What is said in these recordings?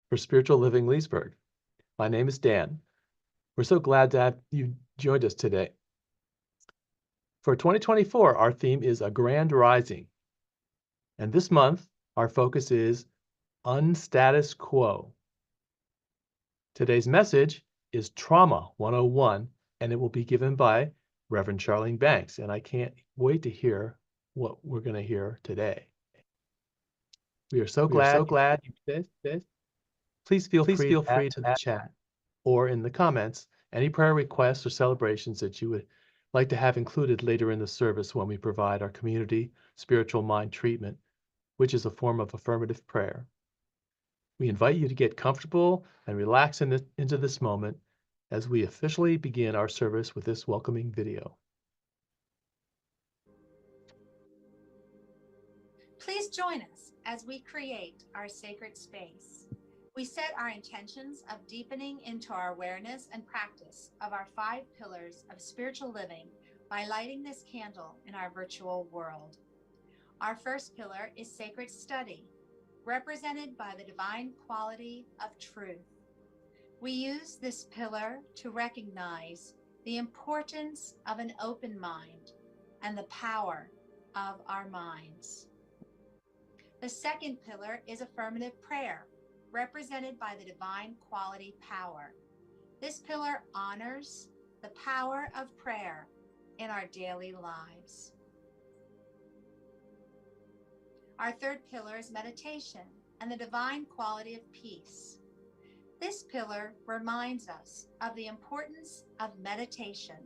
for Spiritual Living Leesburg. My name is Dan. We're so glad to have you joined us today. For 2024, our theme is A Grand Rising. And this month, our focus is Unstatus Quo. Today's message is Trauma 101, and it will be given by Reverend Charlene Banks. And I can't wait to hear what we're going to hear today. We are so glad you did this. Please feel free to add to the chat or in the comments any prayer requests or celebrations that you would like to have included later in the service when we provide our community spiritual mind treatment, which is a form of affirmative prayer. We invite you to get comfortable and relax into this moment as we officially begin our service with this welcoming video. Please join us as we create our sacred space. We set our intentions of deepening into our awareness and practice of our 5 pillars of spiritual living by lighting this candle in our virtual world. Our first pillar is sacred study, represented by the divine quality of truth. We use this pillar to recognize the importance of an open mind and the power of our minds. The second pillar is affirmative prayer, represented by the divine quality power. This pillar honors the power of prayer in our daily lives. Our third pillar is meditation and the divine quality of peace. This pillar reminds us of the importance of meditation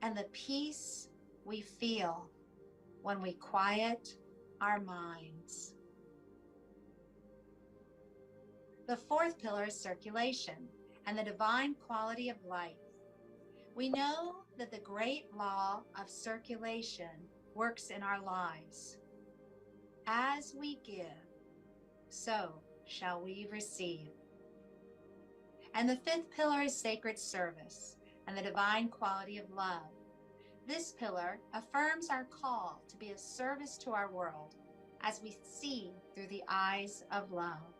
and the peace we feel when we quiet our minds. The fourth pillar is circulation and the divine quality of life. We know that the great law of circulation works in our lives. As we give, so shall we receive. And the fifth pillar is sacred service and the divine quality of love. This pillar affirms our call to be of service to our world as we see through the eyes of love.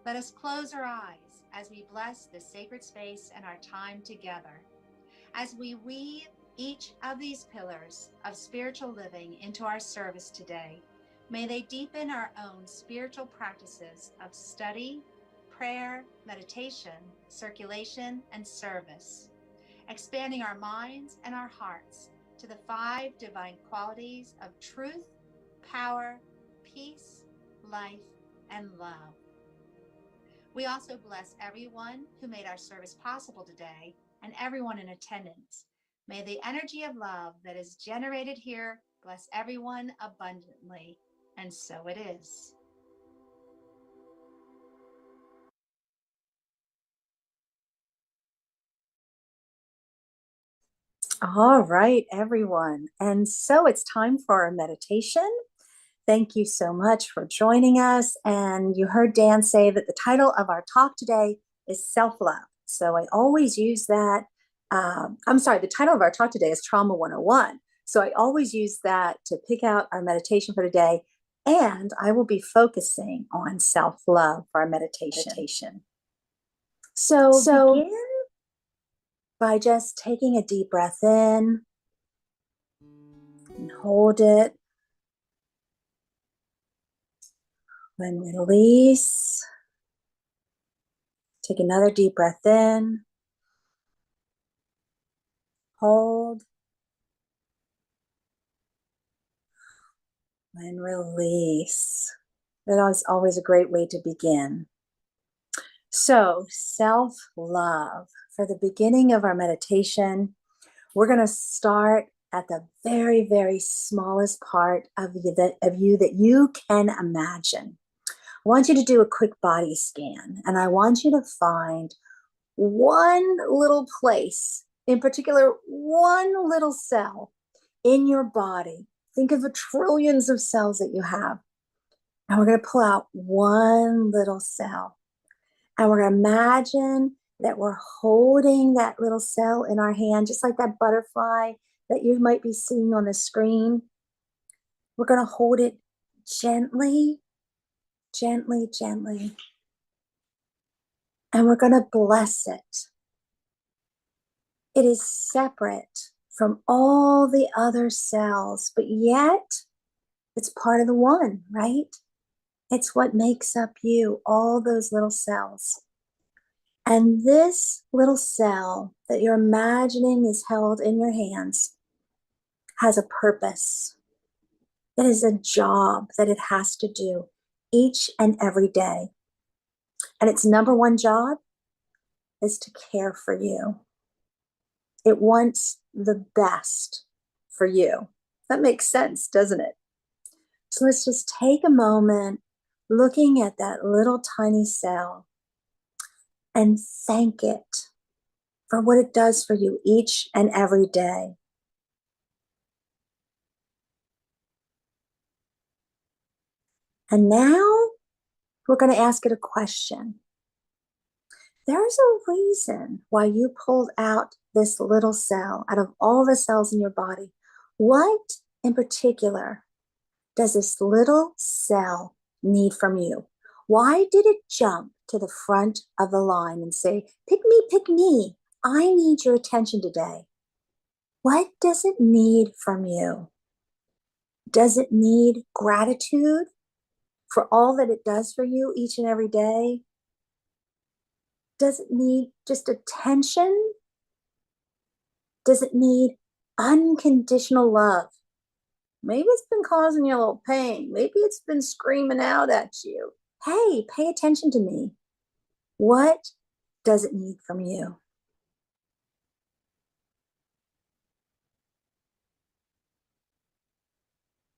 Let us close our eyes as we bless this sacred space and our time together. As we weave each of these pillars of spiritual living into our service today, may they deepen our own spiritual practices of study, prayer, meditation, circulation, and service, expanding our minds and our hearts to the 5 divine qualities of truth, power, peace, life, and love. We also bless everyone who made our service possible today and everyone in attendance. May the energy of love that is generated here bless everyone abundantly, and so it is. All right, everyone. And so it's time for our meditation. Thank you so much for joining us. And you heard Dan say that the title of our talk today is self-love. So I always use that. The title of our talk today is Trauma 101. So I always use that to pick out our meditation for today. And I will be focusing on self-love for our meditation. So begin by just taking a deep breath in and hold it. Then release. Take another deep breath in. Hold. And release. That is always a great way to begin. So, self-love. For the beginning of our meditation, we're going to start at the very, very smallest part of you that you can imagine. I want you to do a quick body scan, and I want you to find one little place, in particular, one little cell in your body. Think of the trillions of cells that you have. And we're going to pull out one little cell. And we're going to imagine that we're holding that little cell in our hand, just like that butterfly that you might be seeing on the screen. We're going to hold it gently gently, gently. And we're going to bless it. It is separate from all the other cells, but yet it's part of the one, right? It's what makes up you, all those little cells. And this little cell that you're imagining is held in your hands has a purpose. It is a job that it has to do each and every day. And its number one job is to care for you. It wants the best for you. That makes sense, doesn't it? So let's just take a moment looking at that little tiny cell and thank it for what it does for you each and every day. And now we're going to ask it a question. There's a reason why you pulled out this little cell out of all the cells in your body. What in particular does this little cell need from you? Why did it jump to the front of the line and say, pick me, I need your attention today? What does it need from you? Does it need gratitude for all that it does for you each and every day? Does it need just attention? Does it need unconditional love? Maybe it's been causing you a little pain. Maybe it's been screaming out at you. Hey, pay attention to me. What does it need from you?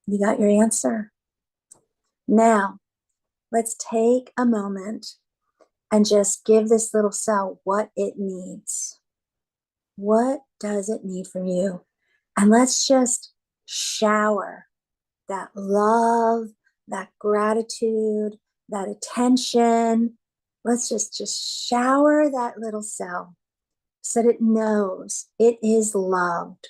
You got your answer? Now, let's take a moment and just give this little cell what it needs. What does it need from you? And let's just shower that love, that gratitude, that attention. Let's just shower that little cell so that it knows it is loved.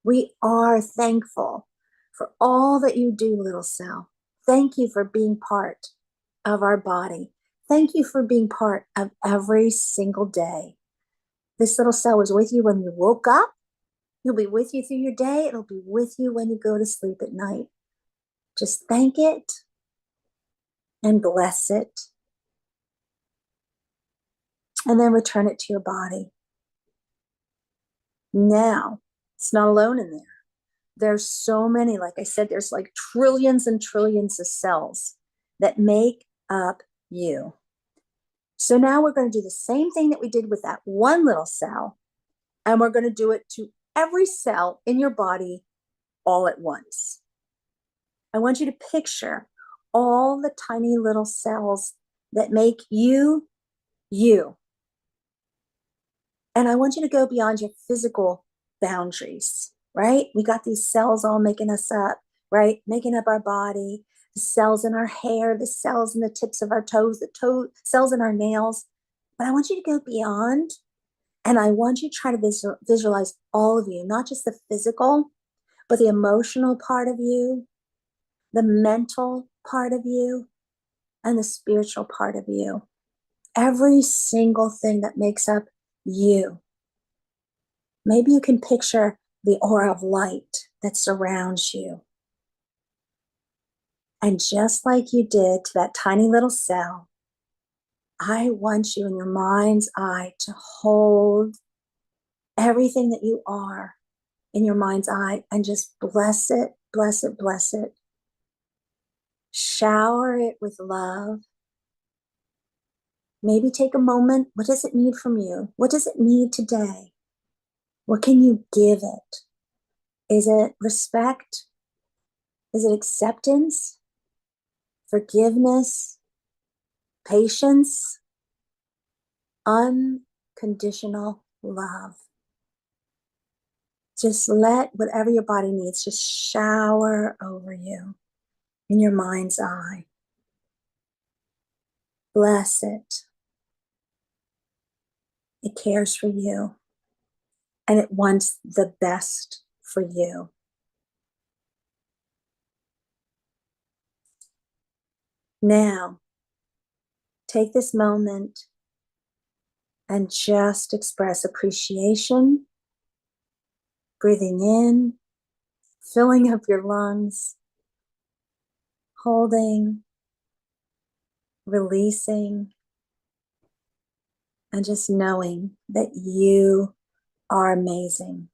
We are thankful for all that you do, little cell. Thank you for being part of our body. Thank you for being part of every single day. This little cell was with you when you woke up. It'll be with you through your day. It'll be with you when you go to sleep at night. Just thank it and bless it. And then return it to your body. Now, it's not alone in there. There's so many, like I said, there's like trillions and trillions of cells that make up you. So now we're going to do the same thing that we did with that one little cell, and we're going to do it to every cell in your body all at once. I want you to picture all the tiny little cells that make you, you. And I want you to go beyond your physical boundaries, right? We got these cells all making us up, right? Making up our body, the cells in our hair, the cells in the tips of our toes, the cells in our nails. But I want you to go beyond, and I want you to try to visualize all of you, not just the physical, but the emotional part of you, the mental part of you, and the spiritual part of you. Every single thing that makes up you. Maybe you can picture the aura of light that surrounds you. And just like you did to that tiny little cell, I want you in your mind's eye to hold everything that you are in your mind's eye and just bless it, bless it, bless it. Shower it with love. Maybe take a moment. What does it need from you? What does it need today? What can you give it? Is it respect? Is it acceptance? Forgiveness? Patience? Unconditional love. Just let whatever your body needs just shower over you in your mind's eye. Bless it. It cares for you, and it wants the best for you. Now, take this moment and just express appreciation, breathing in, filling up your lungs, holding, releasing, and just knowing that you are amazing.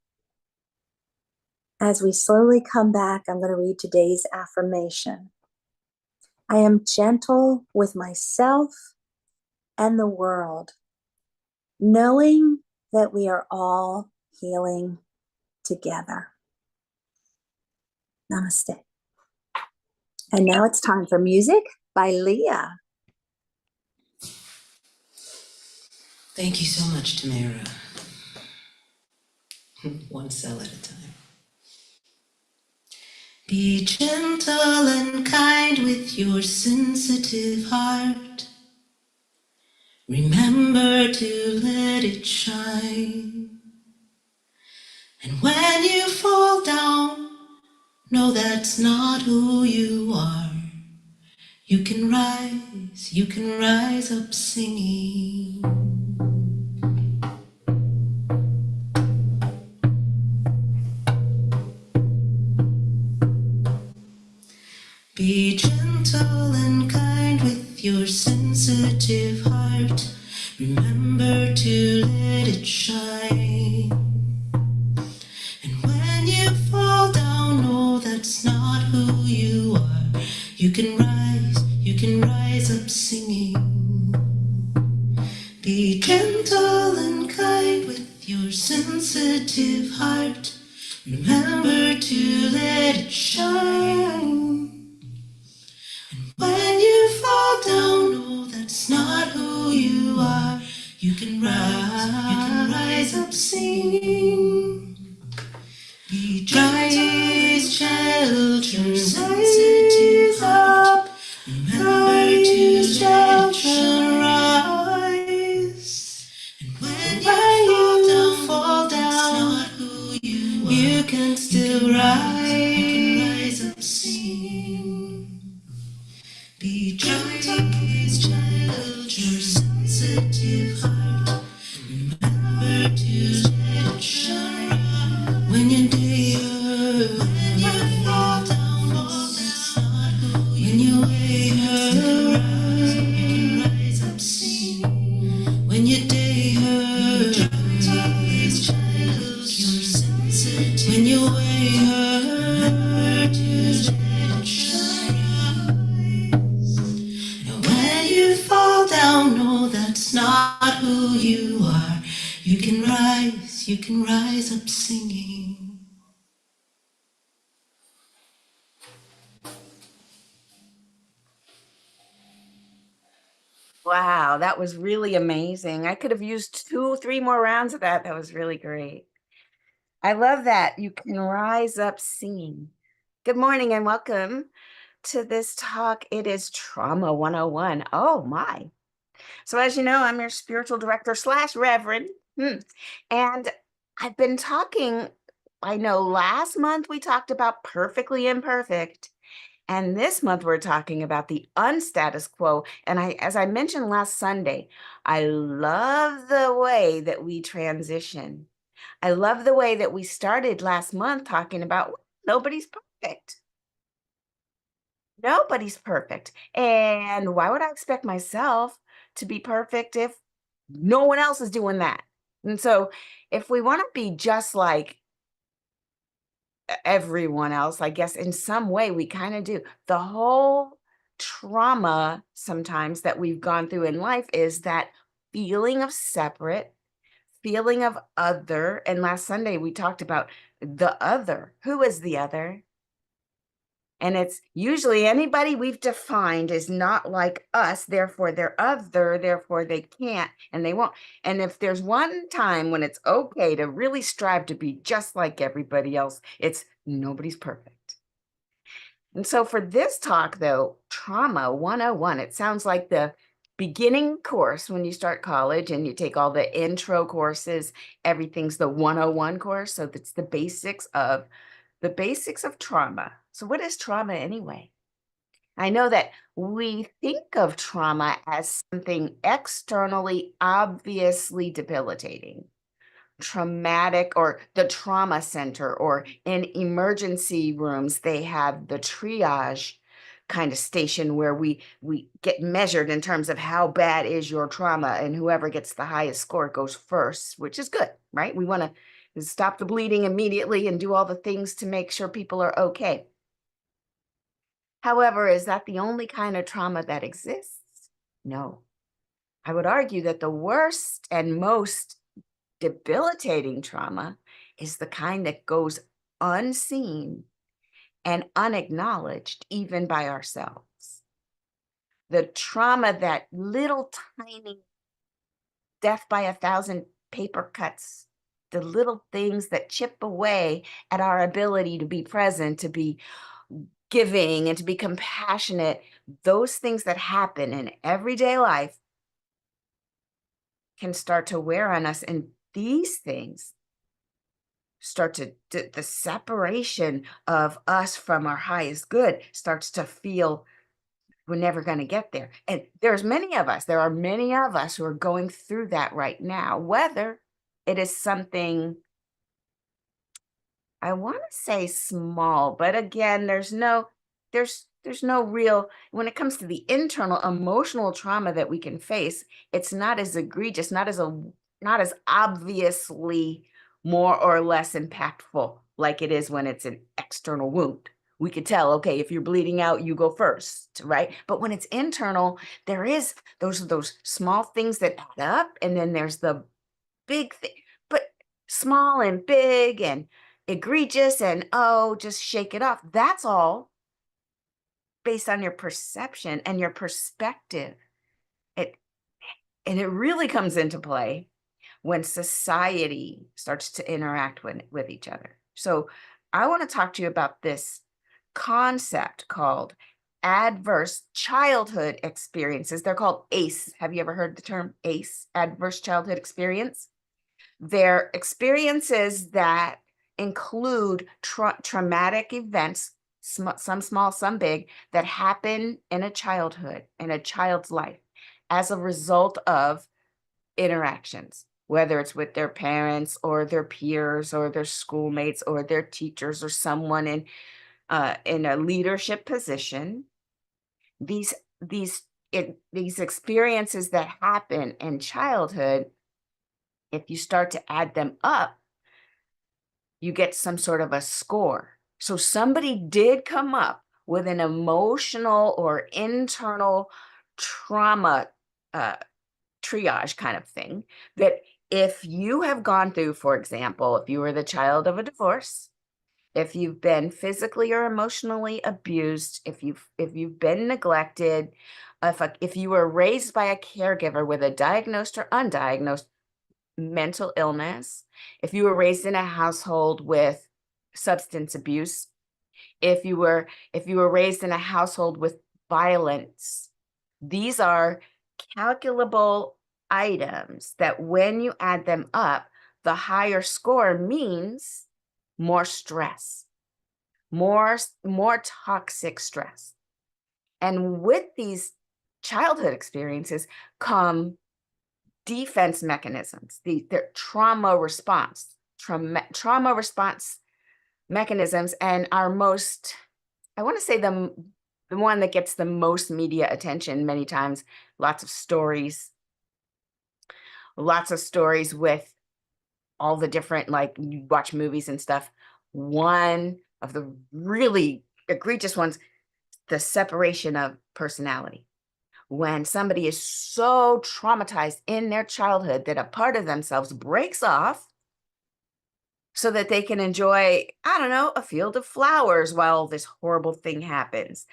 As we slowly come back, I'm going to read today's affirmation. I am gentle with myself and the world, knowing that we are all healing together. Namaste. And now it's time for music by Leah. Thank you so much, Tamara. One cell at a time. Be gentle and kind with your sensitive heart. Remember to let it shine. And when you fall down, know that's not who you are. You can rise up singing. Be gentle and kind with your sensitive heart. Remember to let it shine. And when you fall down, know that's not who you are. You can rise up singing. Be gentle and kind with your sensitive heart. Remember to let it shine. When you fall down, know that's not who you are. You can rise up singing. Be gentle, sensitive heart. Remember to let it rise. And when you fall down, that's not who you are. You can still rise up singing. Be gentle, your sensitive heart. Remember to let it shine. When you dare, when you fall down, that's not who you are. When you wake up, you can rise up singing. When you dare, your sensitive. When you wake up, to let it shine. When you fall down, know that's not who you are. You can rise up singing. Wow, that was really amazing. I could have used 2, 3 more rounds of that. That was really great. I love that. You can rise up singing. Good morning and welcome to this talk. It is Trauma 101. Oh my. So as you know, I'm your spiritual director / reverend. And I've been talking, I know last month we talked about perfectly imperfect. And this month we're talking about the unstatus quo. And as I mentioned last Sunday, I love the way that we transition. I love the way that we started last month talking about nobody's perfect. Nobody's perfect. And why would I expect myself to be perfect if no one else is doing that? And so if we want to be just like everyone else, I guess in some way we kind of do. The whole trauma sometimes that we've gone through in life is that feeling of separate, feeling of other. And last Sunday we talked about the other. Who is the other? And it's usually anybody we've defined is not like us, therefore they're other, therefore they can't and they won't. And if there's one time when it's okay to really strive to be just like everybody else, it's nobody's perfect. And so for this talk, though, Trauma 101, it sounds like the beginning course when you start college and you take all the intro courses, everything's the 101 course. So that's the basics of trauma. So what is trauma anyway? I know that we think of trauma as something externally obviously debilitating, traumatic, or the trauma center, or in emergency rooms, they have the triage kind of station where we get measured in terms of how bad is your trauma, and whoever gets the highest score goes first, which is good, right? We want to stop the bleeding immediately and do all the things to make sure people are okay. However, is that the only kind of trauma that exists? No. I would argue that the worst and most debilitating trauma is the kind that goes unseen and unacknowledged even by ourselves. The trauma, that little tiny death by 1,000 paper cuts, the little things that chip away at our ability to be present, to be giving, and to be compassionate, those things that happen in everyday life can start to wear on us. And these things start to, the separation of us from our highest good starts to feel we're never going to get there. And there are many of us who are going through that right now, whether it is something, I want to say small, but again, there's no real, when it comes to the internal emotional trauma that we can face, it's not as egregious, not as obviously more or less impactful like it is when it's an external wound. We could tell, okay, if you're bleeding out, you go first, right? But when it's internal, there is those small things that add up, and then there's the big thing, but small and big and egregious and, oh, just shake it off. That's all based on your perception and your perspective. And it really comes into play when society starts to interact with each other. So I want to talk to you about this concept called adverse childhood experiences. They're called ACE. Have you ever heard the term ACE, adverse childhood experience? They're experiences that include traumatic events, some small, some big, that happen in a childhood, in a child's life, as a result of interactions, whether it's with their parents or their peers or their schoolmates or their teachers or someone in a leadership position. These experiences that happen in childhood, if you start to add them up, you get some sort of a score. So somebody did come up with an emotional or internal trauma triage kind of thing, that if you have gone through, for example, if you were the child of a divorce, if you've been physically or emotionally abused, if you've been neglected, if you were raised by a caregiver with a diagnosed or undiagnosed mental illness, if you were raised in a household with substance abuse, if you were raised in a household with violence, these are calculable items that when you add them up, the higher score means more stress, more toxic stress. And with these childhood experiences come defense mechanisms, their trauma response mechanisms. And our most, I want to say the one that gets the most media attention many times, lots of stories with all the different, like, you watch movies and stuff. One of the really egregious ones, the separation of personality. When somebody is so traumatized in their childhood that a part of themselves breaks off so that they can enjoy, I don't know, a field of flowers while this horrible thing happens.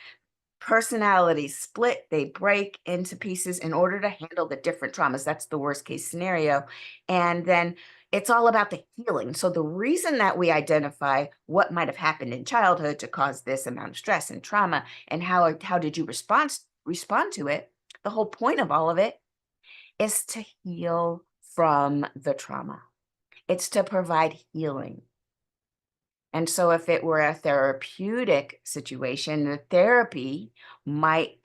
Personalities split, they break into pieces in order to handle the different traumas. That's the worst case scenario. And then it's all about the healing. So the reason that we identify what might have happened in childhood to cause this amount of stress and trauma, and how did you respond to it, the whole point of all of it is to heal from the trauma. It's to provide healing. And so if it were a therapeutic situation, the therapy might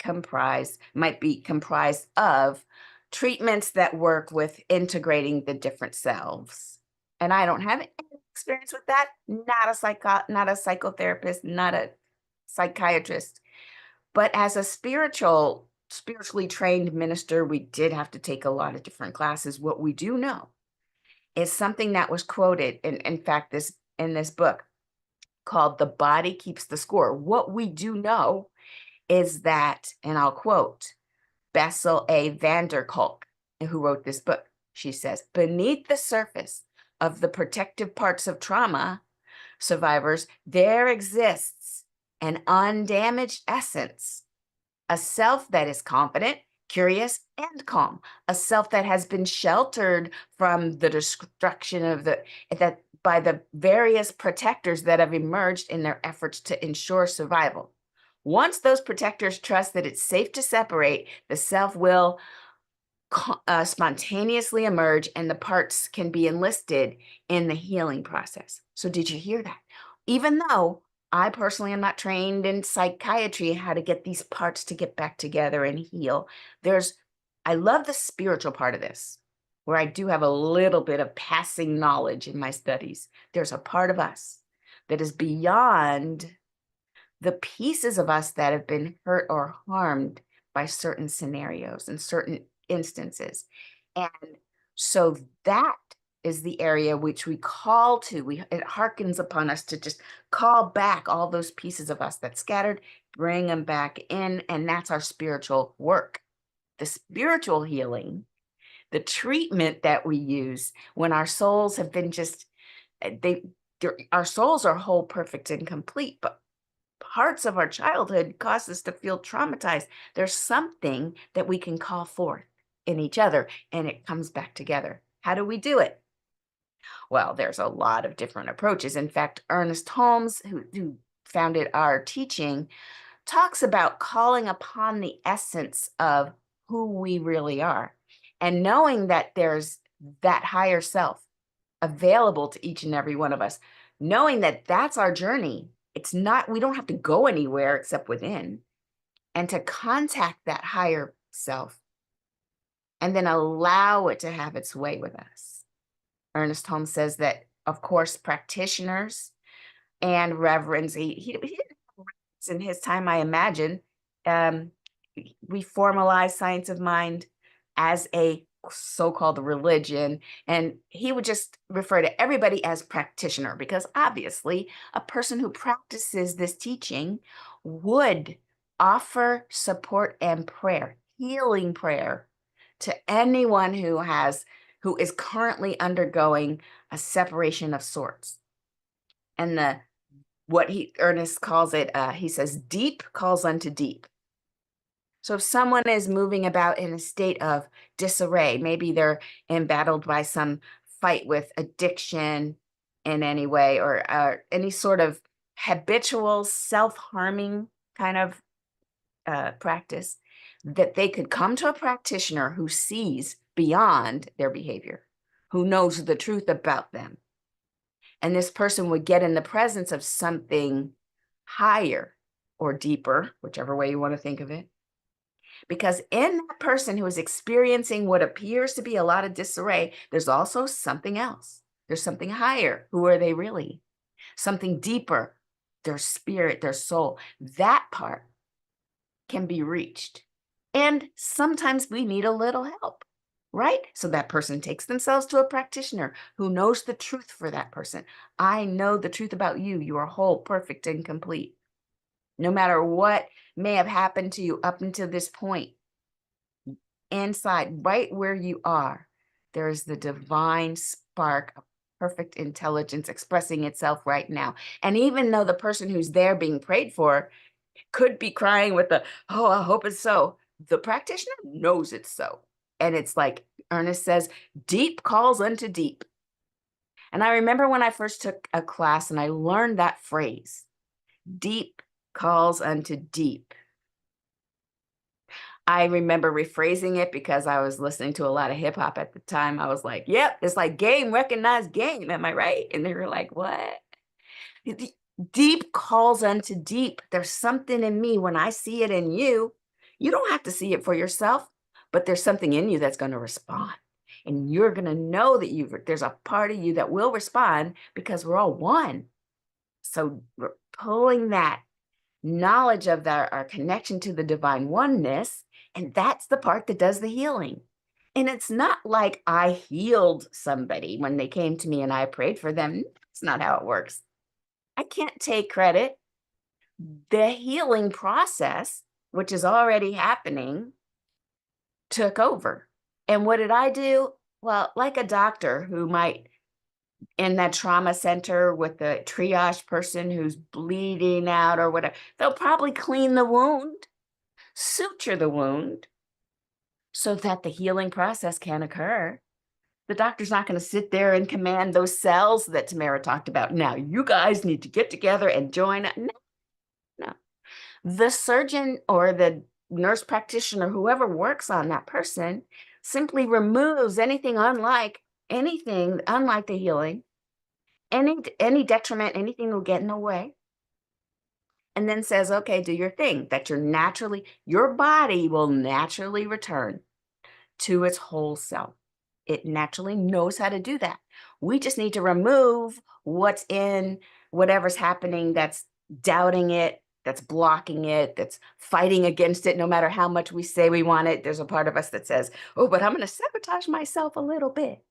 be comprised of treatments that work with integrating the different selves. And I don't have any experience with that. Not a psychotherapist, not a psychiatrist. But as a spiritually trained minister, we did have to take a lot of different classes. What we do know is something that was quoted in fact, in this book called "The Body Keeps the Score." What we do know is that, and I'll quote Bessel A. van der Kolk, who wrote this book. She says, beneath the surface of the protective parts of trauma survivors, there exists an undamaged essence, a self that is confident, curious, and calm, a self that has been sheltered from the destruction of that by the various protectors that have emerged in their efforts to ensure survival. Once those protectors trust that it's safe to separate, the self will spontaneously emerge and the parts can be enlisted in the healing process. So did you hear that? Even though I personally am not trained in psychiatry, how to get these parts to get back together and heal, I love the spiritual part of this, where I do have a little bit of passing knowledge in my studies. There's a part of us that is beyond the pieces of us that have been hurt or harmed by certain scenarios and certain instances. And so that is the area which we call to. It harkens upon us to just call back all those pieces of us that scattered, bring them back in, and that's our spiritual work. The spiritual healing, the treatment that we use when our souls have been our souls are whole, perfect, and complete, but parts of our childhood cause us to feel traumatized. There's something that we can call forth in each other, and it comes back together. How do we do it? Well, there's a lot of different approaches. In fact, Ernest Holmes, who founded our teaching, talks about calling upon the essence of who we really are and knowing that there's that higher self available to each and every one of us, knowing that that's our journey. We don't have to go anywhere except within, and to contact that higher self and then allow it to have its way with us. Ernest Holmes says that, of course, practitioners and reverends, he didn't have reverends in his time, I imagine. We formalized science of mind as a so-called religion, and he would just refer to everybody as practitioner, because obviously a person who practices this teaching would offer support and prayer, healing prayer, to anyone who is currently undergoing a separation of sorts. And Ernest calls it, he says, deep calls unto deep. So if someone is moving about in a state of disarray, maybe they're embattled by some fight with addiction in any way, or any sort of habitual self-harming kind of practice, that they could come to a practitioner who sees beyond their behavior, who knows the truth about them. And this person would get in the presence of something higher or deeper, whichever way you want to think of it. Because in that person who is experiencing what appears to be a lot of disarray, there's also something else. There's something higher. Who are they really? Something deeper, their spirit, their soul. That part can be reached. And sometimes we need a little help, right? So that person takes themselves to a practitioner who knows the truth for that person. I know the truth about you. You are whole, perfect, and complete. No matter what may have happened to you up until this point, inside, right where you are, there is the divine spark of perfect intelligence expressing itself right now. And even though the person who's there being prayed for could be crying with oh, I hope it's so, the practitioner knows it's so. And it's like Ernest says, deep calls unto deep. And I remember when I first took a class and I learned that phrase, deep calls unto deep. I remember rephrasing it because I was listening to a lot of hip hop at the time. I was like, yep, it's like game, recognized game. Am I right? And they were like, what? Deep calls unto deep. There's something in me when I see it in you. You don't have to see it for yourself, but there's something in you that's going to respond. And you're going to know that there's a part of you that will respond because we're all one. So we're pulling that knowledge of our connection to the divine oneness, and that's the part that does the healing. And it's not like I healed somebody when they came to me and I prayed for them. That's not how it works. I can't take credit. The healing process, which is already happening, took over. And what did I do? Well, like a doctor who might in that trauma center with the triage person who's bleeding out or whatever, they'll probably clean the wound, suture the wound so that the healing process can occur. The doctor's not going to sit there and command those cells that Tamara talked about. Now, you guys need to get together and join. No. The surgeon or the nurse practitioner, whoever works on that person, simply removes anything unlike the healing, any detriment, anything will get in the way, and then says, okay, do your thing, that your body will naturally return to its whole self. It naturally knows how to do that. We just need to remove what's in whatever's happening that's doubting it, that's blocking it, that's fighting against it, no matter how much we say we want it. There's a part of us that says, oh, but I'm going to sabotage myself a little bit.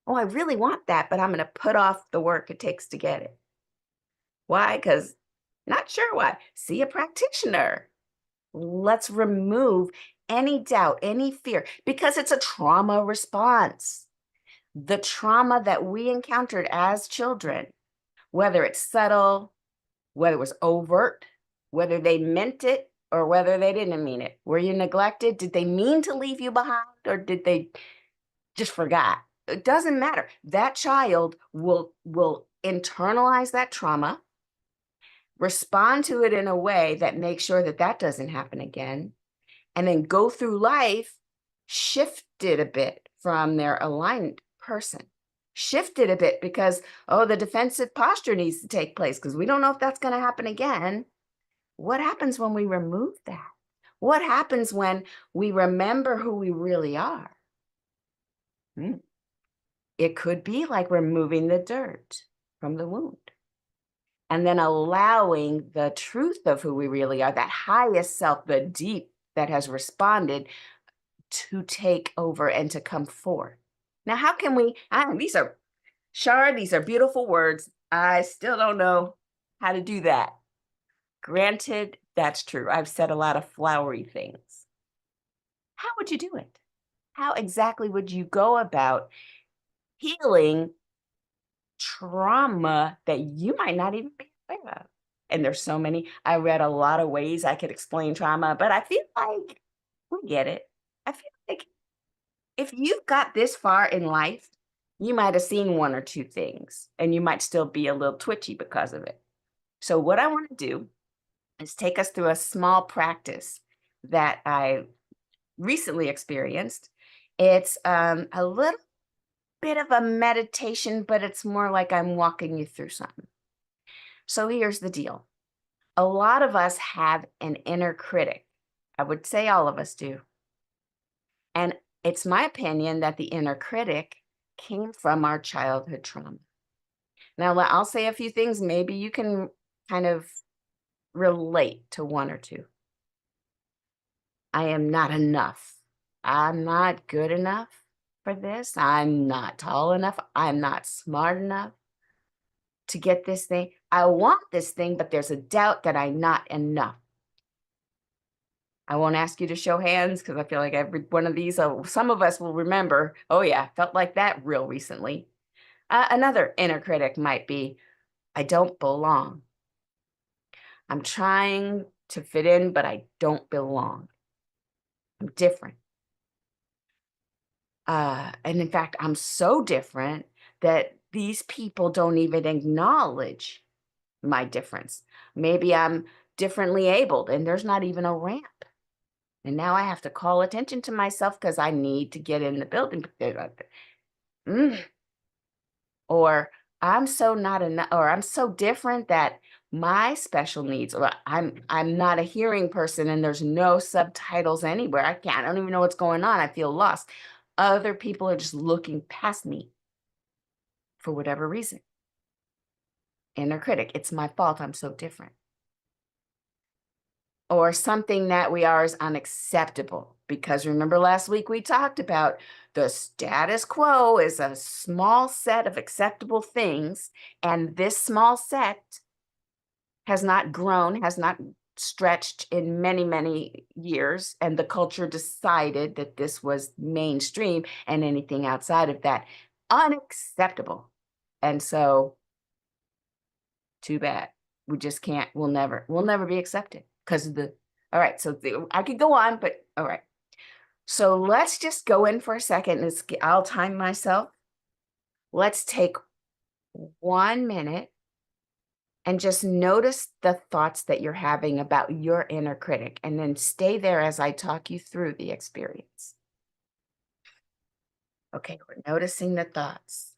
Oh, I really want that, but I'm going to put off the work it takes to get it. Why? Because not sure why. See a practitioner. Let's remove any doubt, any fear, because it's a trauma response. The trauma that we encountered as children, whether it's subtle, whether it was overt, whether they meant it or whether they didn't mean it. Were you neglected? Did they mean to leave you behind or did they just forgot? It doesn't matter. That child will internalize that trauma, respond to it in a way that makes sure that that doesn't happen again, and then go through life shifted a bit from their aligned person. Shifted a bit because, oh, the defensive posture needs to take place because we don't know if that's going to happen again. What happens when we remove that? What happens when we remember who we really are? It could be like removing the dirt from the wound and then allowing the truth of who we really are, that highest self, the deep that has responded, to take over and to come forth. Now, how can we, these are beautiful words. I still don't know how to do that. Granted, that's true. I've said a lot of flowery things. How would you do it? How exactly would you go about healing trauma that you might not even be aware of? And there's so many. I read a lot of ways I could explain trauma, but I feel like we get it. I feel like if you've got this far in life, you might have seen one or two things and you might still be a little twitchy because of it. So what I want to do is take us through a small practice that I recently experienced. It's a little bit of a meditation, but it's more like I'm walking you through something. So here's the deal. A lot of us have an inner critic. I would say all of us do. And it's my opinion that the inner critic came from our childhood trauma. Now, I'll say a few things. Maybe you can kind of relate to one or two. I am not enough. I'm not good enough for this. I'm not tall enough. I'm not smart enough to get this thing. I want this thing, but there's a doubt that I'm not enough. I won't ask you to show hands because I feel like every one of these, some of us will remember, oh yeah, felt like that real recently. Another inner critic might be, I don't belong. I'm trying to fit in, but I don't belong. I'm different. And in fact, I'm so different that these people don't even acknowledge my difference. Maybe I'm differently abled and there's not even a ramp. And now I have to call attention to myself because I need to get in the building. Or I'm so not enough, or I'm so different that my special needs, or I'm not a hearing person and there's no subtitles anywhere. I don't even know what's going on. I feel lost. Other people are just looking past me for whatever reason. Inner critic, it's my fault. I'm so different. Or something that we are is unacceptable. Because remember last week we talked about the status quo is a small set of acceptable things, and this small set has not grown, has not stretched in many, many years, and the culture decided that this was mainstream and anything outside of that unacceptable. And so too bad. We just can't, we'll never be accepted because of the, all right. So I could go on, but all right. So let's just go in for a second. I'll time myself. Let's take 1 minute and just notice the thoughts that you're having about your inner critic, and then stay there as I talk you through the experience. Okay, we're noticing the thoughts.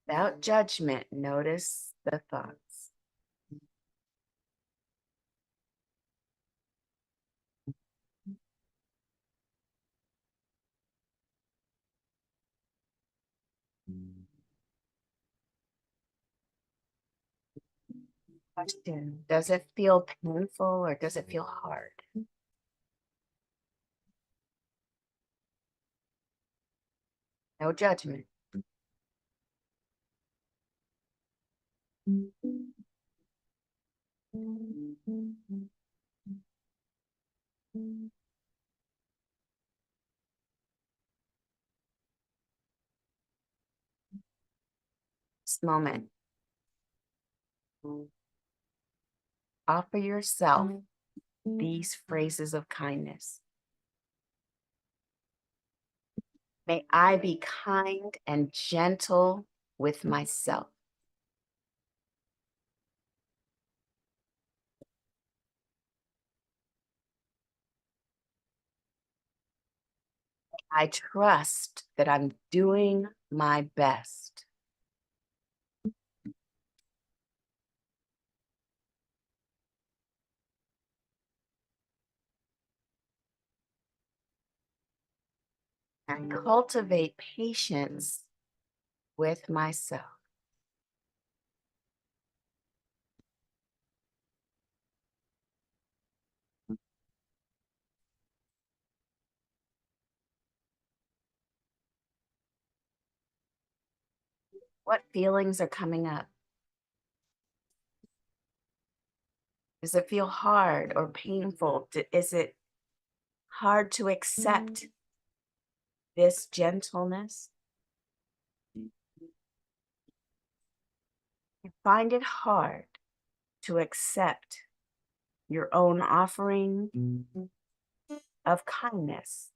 Without judgment, notice the thoughts. Question, does it feel painful or does it feel hard? No judgment. This moment, offer yourself these phrases of kindness. May I be kind and gentle with myself. I trust that I'm doing my best. And cultivate patience with myself. What feelings are coming up? Does it feel hard or painful? Is it hard to accept this gentleness? You find it hard to accept your own offering of kindness.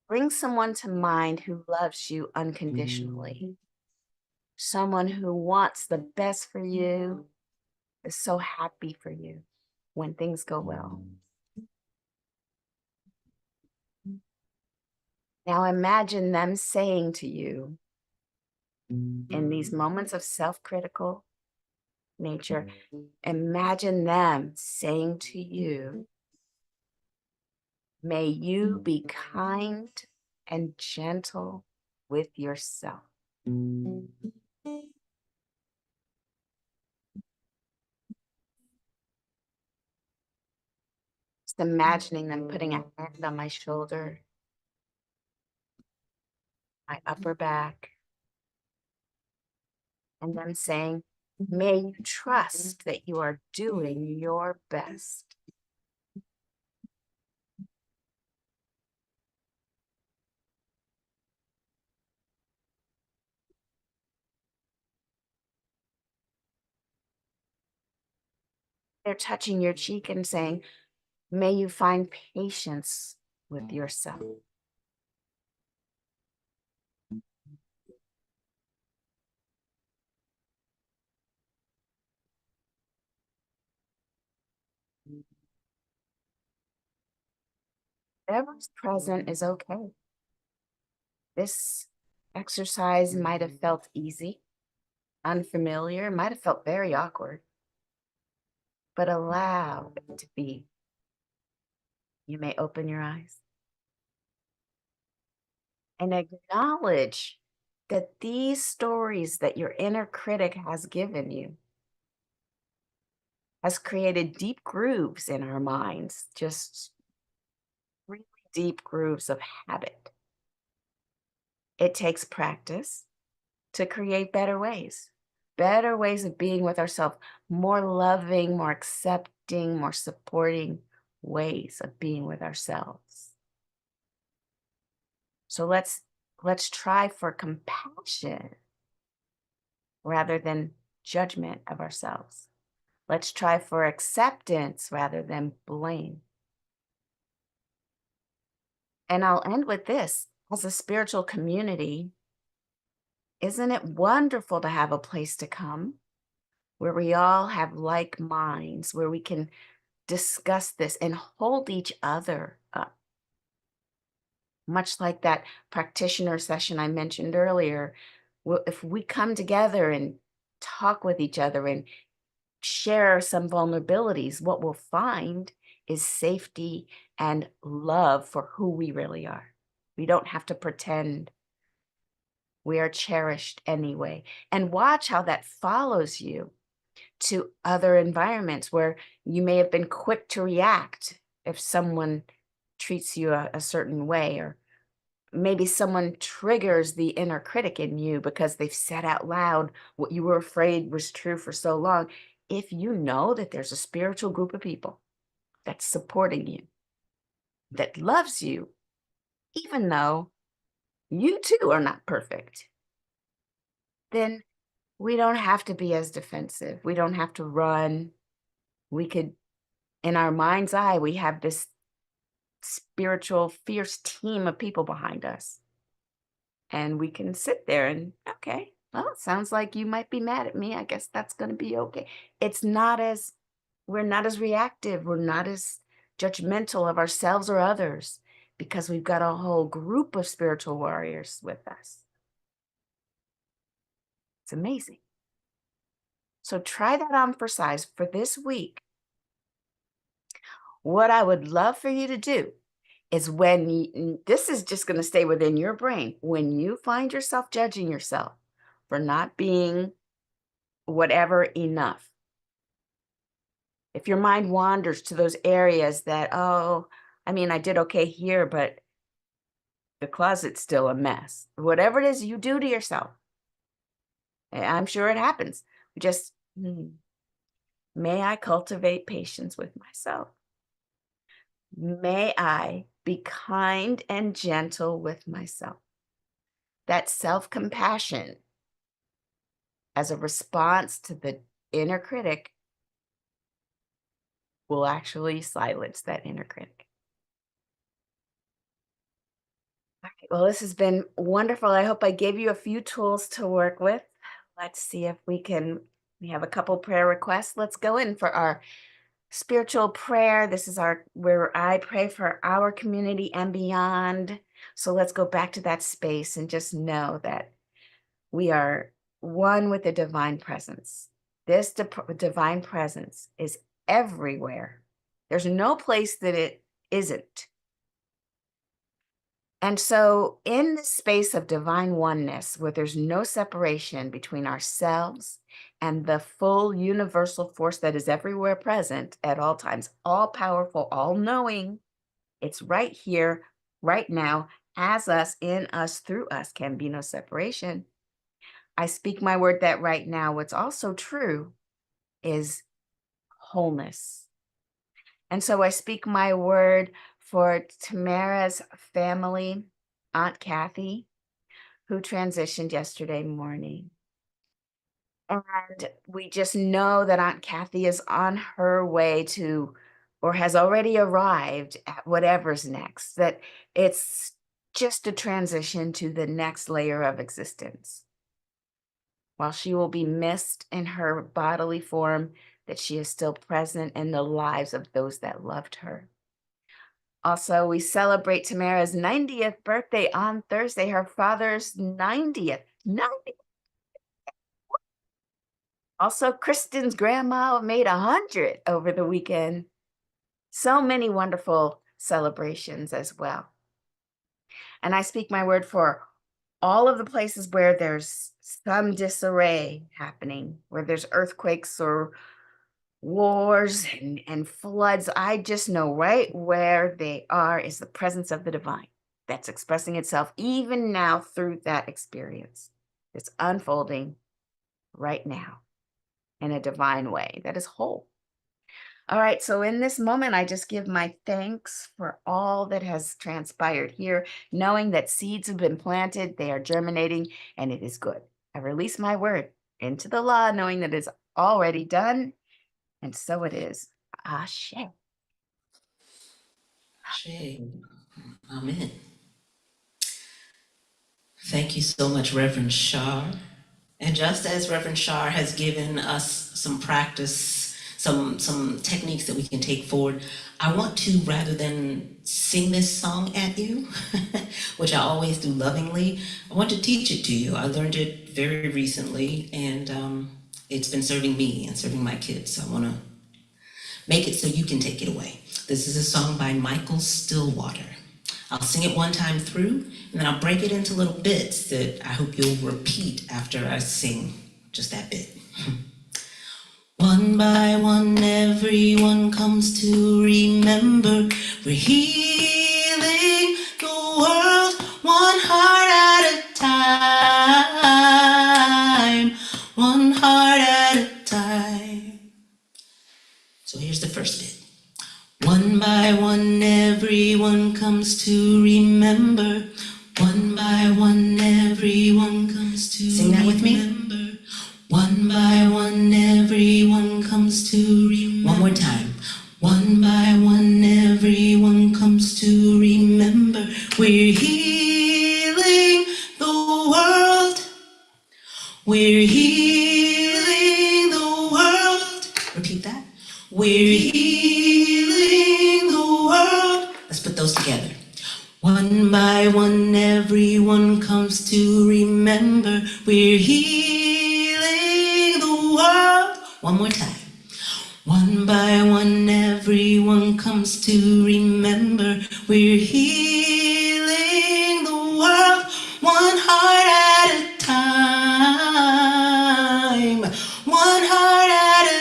Bring someone to mind who loves you unconditionally. Someone who wants the best for you, is so happy for you when things go well. Now imagine them saying to you in these moments of self-critical nature, imagine them saying to you, may you be kind and gentle with yourself. Just imagining them putting a hand on my shoulder, my upper back, and them saying, may you trust that you are doing your best. they're touching your cheek and saying, may you find patience with yourself. Whatever's present is okay. This exercise might have felt easy, unfamiliar, might have felt very awkward, but allow it to be. You may open your eyes and acknowledge that these stories that your inner critic has given you has created deep grooves in our minds, just really deep grooves of habit. It takes practice to create better ways of being with ourselves, more loving, more accepting, more supporting ways of being with ourselves. So let's try for compassion rather than judgment of ourselves. Let's try for acceptance rather than blame. And I'll end with this. As a spiritual community, isn't it wonderful to have a place to come where we all have like minds, where we can discuss this and hold each other up? Much like that practitioner session I mentioned earlier, if we come together and talk with each other and share some vulnerabilities, what we'll find is safety and love for who we really are. We don't have to pretend. We are cherished anyway. And watch how that follows you to other environments where you may have been quick to react if someone treats you a certain way, or maybe someone triggers the inner critic in you because they've said out loud what you were afraid was true for so long. If you know that there's a spiritual group of people that's supporting you, that loves you, even though you too are not perfect, then we don't have to be as defensive. We don't have to run. We could, in our mind's eye, we have this spiritual, fierce team of people behind us. And we can sit there and, okay, well, it sounds like you might be mad at me. I guess that's going to be okay. We're not as reactive. We're not as judgmental of ourselves or others because we've got a whole group of spiritual warriors with us. It's amazing. So try that on for size for this week. What I would love for you to do is this is just going to stay within your brain. When you find yourself judging yourself for not being whatever enough, if your mind wanders to those areas that, oh, I mean, I did okay here, but the closet's still a mess. Whatever it is you do to yourself, I'm sure it happens. Just, may I cultivate patience with myself? May I be kind and gentle with myself? That self-compassion as a response to the inner critic will actually silence that inner critic. All right, well, this has been wonderful. I hope I gave you a few tools to work with. Let's see if we have a couple prayer requests. Let's go in for our spiritual prayer. This is where I pray for our community and beyond. So let's go back to that space and just know that we are one with the divine presence. This divine presence is everywhere. There's no place that it isn't. And so in the space of divine oneness, where there's no separation between ourselves and the full universal force that is everywhere present at all times, all powerful, all knowing, it's right here, right now, as us, in us, through us, can be no separation. I speak my word that right now, what's also true is wholeness. And so I speak my word for Tamara's family, Aunt Kathy, who transitioned yesterday morning. And we just know that Aunt Kathy is on her way to, or has already arrived at whatever's next, that it's just a transition to the next layer of existence. While she will be missed in her bodily form, that she is still present in the lives of those that loved her. Also, we celebrate Tamara's 90th birthday on Thursday, her father's 90th. 90th. Also, Kristen's grandma made 100 over the weekend. So many wonderful celebrations as well. And I speak my word for all of the places where there's some disarray happening, where there's earthquakes or wars and floods. I just know right where they are is the presence of the divine that's expressing itself even now through that experience. It's unfolding right now in a divine way that is whole. All right, so in this moment, I just give my thanks for all that has transpired here, knowing that seeds have been planted, they are germinating, and it is good. I release my word into the law, knowing that it's already done, and so it is. Ashe. Ashe. Amen. Thank you so much, Reverend Shar. And just as Reverend Shar has given us some practice, some techniques that we can take forward, I want to, rather than sing this song at you, which I always do lovingly, I want to teach it to you. I learned it very recently, and it's been serving me and serving my kids. So I want to make it so you can take it away. This is a song by Michael Stillwater. I'll sing it one time through, and then I'll break it into little bits that I hope you'll repeat after I sing just that bit. One by one, everyone comes to remember we're healing the world one heart at a time, one heart at a time. So here's the first bit. One by one, everyone comes to remember. One by one, everyone comes to sing that with remember. Me. One by one, everyone comes to remember. One more time. One by one, everyone comes to remember. We're healing the world. We're healing the world. Repeat that. We're healing the world. Let's put those together. One by one, everyone comes to remember. We're healing the world. One more time. One by one, everyone comes to remember. We're healing the world. One heart at a time. One heart at a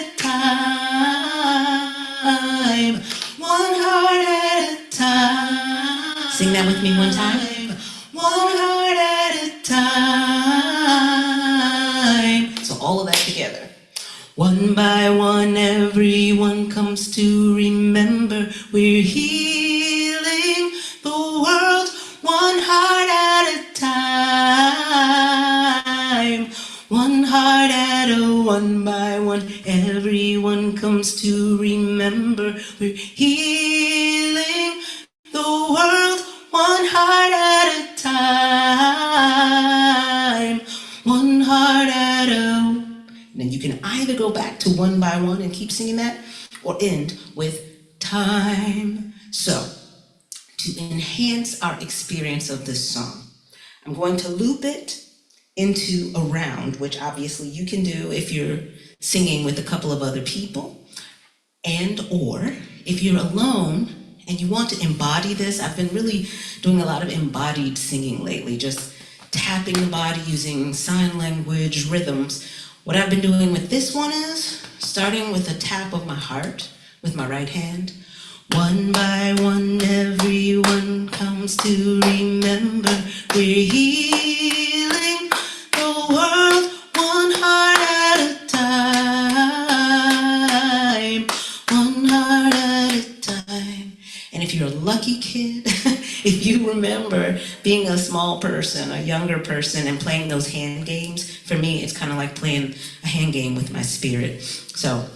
time. One heart at a time. Sing that with me one time. One heart at a time. So all of that together. One by one, everyone comes to remember. We're healing the world. One heart at a time. One heart at a one by one. Everyone comes to remember. We're healing the world. One heart at a time. One heart at a. And then you can either go back to one by one and keep singing that, or end with time. So, to enhance our experience of this song, I'm going to loop it into a round, which obviously you can do if you're singing with a couple of other people, and or if you're alone and you want to embody this. I've been really doing a lot of embodied singing lately, just tapping the body using sign language rhythms. What I've been doing with this one is starting with a tap of my heart with my right hand. One by one, everyone comes to remember. We're healing the world, one heart at a time. One heart at a time. And if you're a lucky kid, if you remember being a small person, a younger person, and playing those hand games, for me, it's kind of like playing a hand game with my spirit. So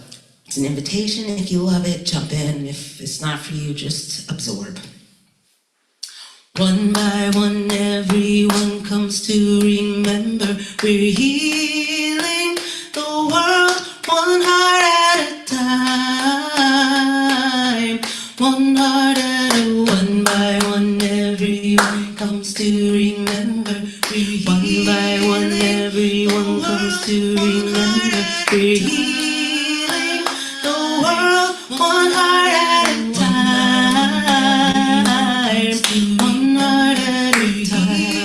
it's an invitation. If you love it, jump in. If it's not for you, just absorb. One by one, everyone comes to remember we're healing the world one heart at a time. One heart at a one by one, everyone comes to remember we're one by one, everyone comes to remember we're healing the world one heart at a time. One heart at a time.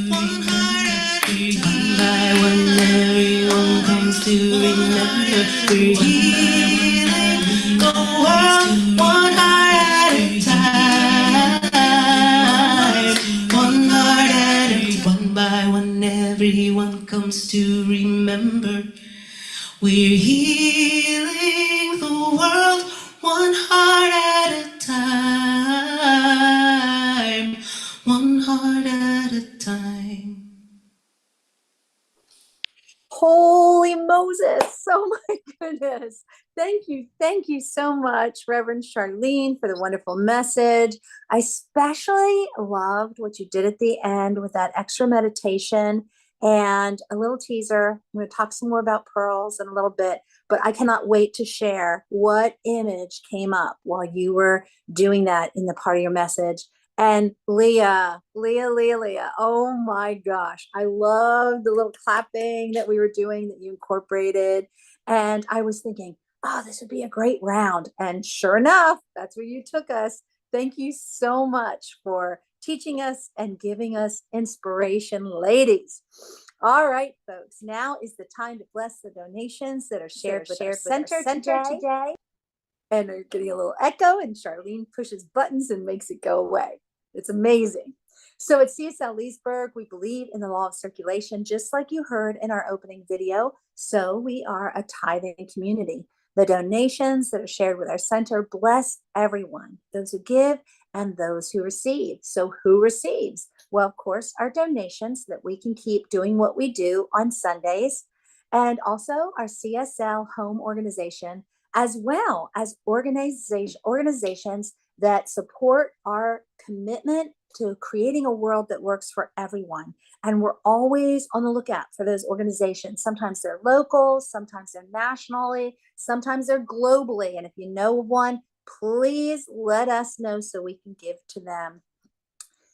One heart at a time. One by one, everyone comes to remember we're healing the world one heart at a time. One heart at a one by one, everyone comes to remember we're healing the world one heart at a time. One heart at a time. Holy Moses. Oh my goodness. Thank you. Thank you so much, Reverend Charlene, for the wonderful message. I especially loved what you did at the end with that extra meditation and a little teaser. I'm going to talk some more about pearls in a little bit, but I cannot wait to share what image came up while you were doing that in the part of your message. And Leah, oh my gosh. I love the little clapping that we were doing that you incorporated. And I was thinking, oh, this would be a great round. And sure enough, that's where you took us. Thank you so much for teaching us and giving us inspiration, ladies. All right, folks, now is the time to bless the donations that are shared with our center today. And they're getting a little echo, and Charlene pushes buttons and makes it go away. It's amazing. So at CSL Leesburg, we believe in the law of circulation, just like you heard in our opening video. So we are a tithing community. The donations that are shared with our center bless everyone, those who give and those who receive. So who receives? Well, of course, our donations so that we can keep doing what we do on Sundays, and also our CSL home organization, as well as organizations that support our commitment to creating a world that works for everyone. And we're always on the lookout for those organizations. Sometimes they're local, sometimes they're nationally, sometimes they're globally. And if you know one, please let us know so we can give to them.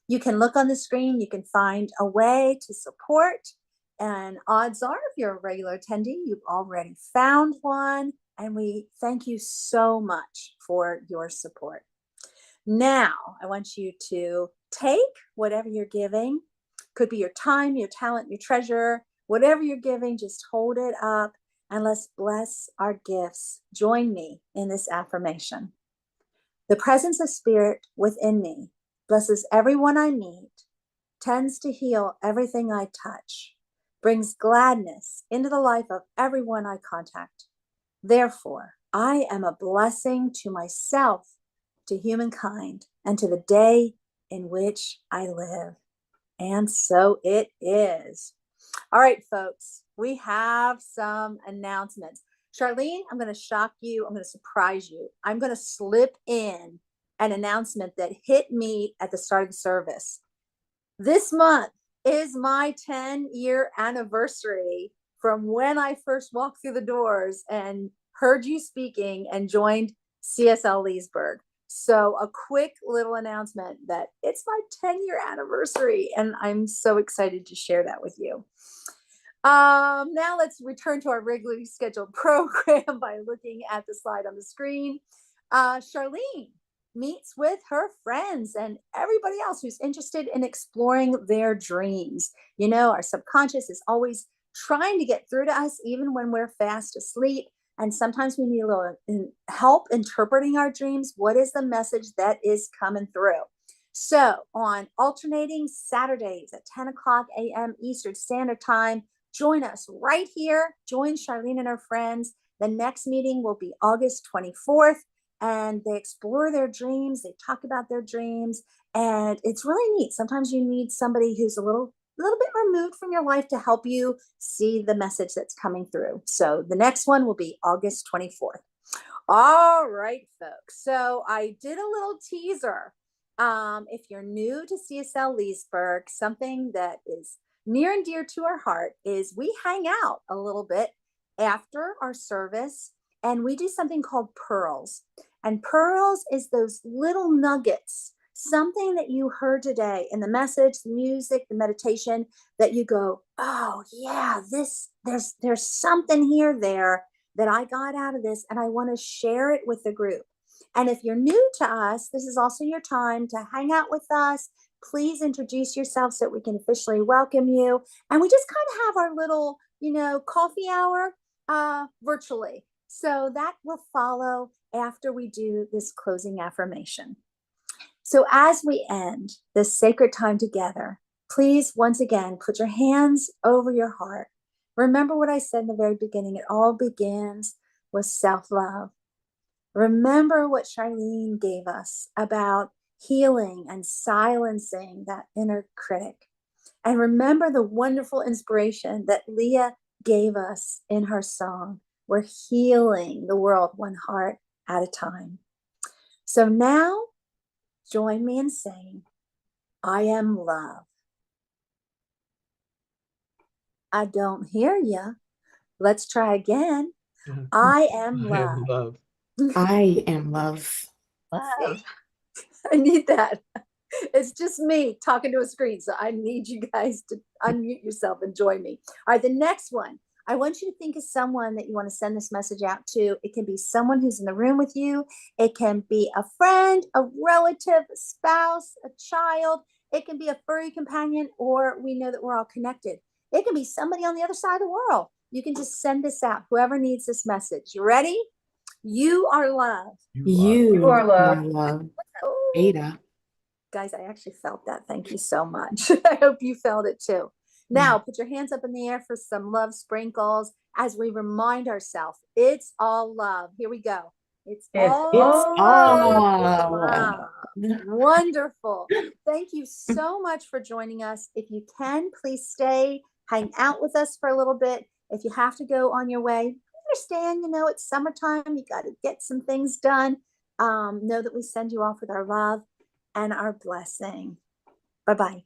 You can look on the screen, you can find a way to support. And odds are, if you're a regular attendee, you've already found one. And we thank you so much for your support. Now, I want you to take whatever you're giving, could be your time, your talent, your treasure, whatever you're giving, just hold it up and let's bless our gifts. Join me in this affirmation. The presence of spirit within me blesses everyone I meet, tends to heal everything I touch, brings gladness into the life of everyone I contact. Therefore, I am a blessing to myself, to humankind, and to the day in which I live. And so it is. All right, folks, we have some announcements. Charlene, I'm going to shock you. I'm going to surprise you. I'm going to slip in an announcement that hit me at the start of the service. This month is my 10-year anniversary from when I first walked through the doors and heard you speaking and joined CSL Leesburg. So a quick little announcement that it's my 10-year anniversary, and I'm so excited to share that with you. Now let's return to our regularly scheduled program by looking at the slide on the screen. Charlene meets with her friends and everybody else who's interested in exploring their dreams. You know, our subconscious is always trying to get through to us, even when we're fast asleep. And sometimes we need a little help interpreting our dreams. What is the message that is coming through? So on alternating Saturdays at 10 o'clock a.m. Eastern Standard Time, join us right here. Join Charlene and her friends. The next meeting will be August 24th. And they explore their dreams. They talk about their dreams. And it's really neat. Sometimes you need somebody who's a little bit removed from your life to help you see the message that's coming through. So the next one will be August 24th. All right, folks. So I did a little teaser. If you're new to CSL Leesburg, something that is near and dear to our heart is we hang out a little bit after our service, and we do something called pearls. And pearls is those little nuggets, something that you heard today in the message, the music, the meditation, that you go, oh yeah, there's something here there that I got out of this, and I want to share it with the group. And if you're new to us, this is also your time to hang out with us. Please introduce yourself so that we can officially welcome you. And we just kind of have our little, coffee hour virtually. So that will follow after we do this closing affirmation. So as we end this sacred time together, please once again put your hands over your heart. Remember what I said in the very beginning. It all begins with self-love. Remember what Charlene gave us about healing and silencing that inner critic. And remember the wonderful inspiration that Leah gave us in her song. We're healing the world one heart at a time. So now, join me in saying, I am love. I don't hear you. Let's try again. I am I am love. love. I am love. Love. I need that. It's just me talking to a screen. So I need you guys to unmute yourself and join me. All right, the next one. I want you to think of someone that you want to send this message out to. It can be someone who's in the room with you. It can be a friend, a relative, a spouse, a child. It can be a furry companion, or we know that we're all connected. It can be somebody on the other side of the world. You can just send this out, whoever needs this message. You ready? You are love. You are love. love. Oh, Ada. guys, I actually felt that. Thank you so much. I hope you felt it too. Now, put your hands up in the air for some love sprinkles as we remind ourselves it's all love. Here we go. It's all love. Wonderful. Thank you so much for joining us. If you can, please stay, hang out with us for a little bit. If you have to go on your way, understand, it's summertime. You got to get some things done. Know that we send you off with our love and our blessing. Bye-bye.